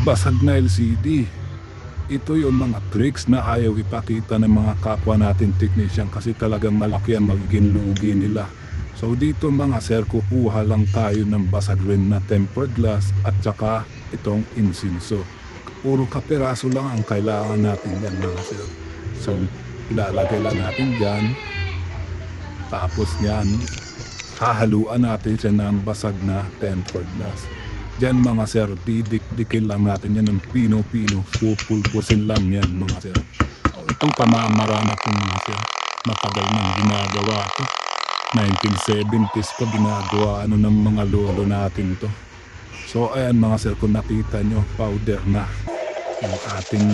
basag na LCD. Ito yung mga tricks na ayaw ipakita ng mga kapwa natin technician kasi talagang malaki ang magiging lugi nila. So dito mga sir, kukuha lang tayo ng basag rin na tempered glass at saka itong insinso. Puro kapiraso lang ang kailangan natin yan mga sir. So ilalagay lang natin dyan. Tapos yan, hahaluan natin siya ng basag na tempered glass. Diyan mga sir, didikdikin lang natin yan ng pino-pino. Pupulpusin lang yan mga sir. Itong pamamarana ko mga sir, matagal nang ginagawa to. 1970s pa ginagawa ng mga lolo natin to. So ayan mga sir, kung nakita nyo, powder na yung ating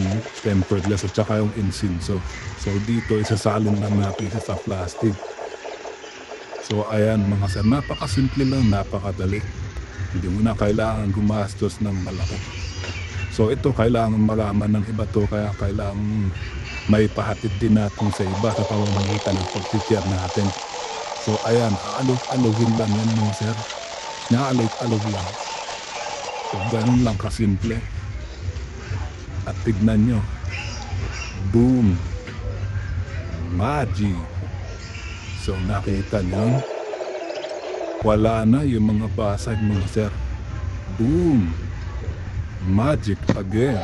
tempered glass at saka yung insinso. So dito isasalin lang natin siya sa plastic. So ayan mga sir, napakasimple lang, napakadali. Hindi mo na kailangan gumastos ng malaki. So ito kailangan malaman ng iba to, kaya kailangan may pahatid din natin sa iba sa pamamagitan ng pag-share natin. So ayan, aalog-alogin lang yan mga sir. Naalog-alog lang. So ganun lang kasimple. At tignan nyo. Boom! Magic! So nakita nyo? Wala na yung mga basag mga sir. Boom! Magic again!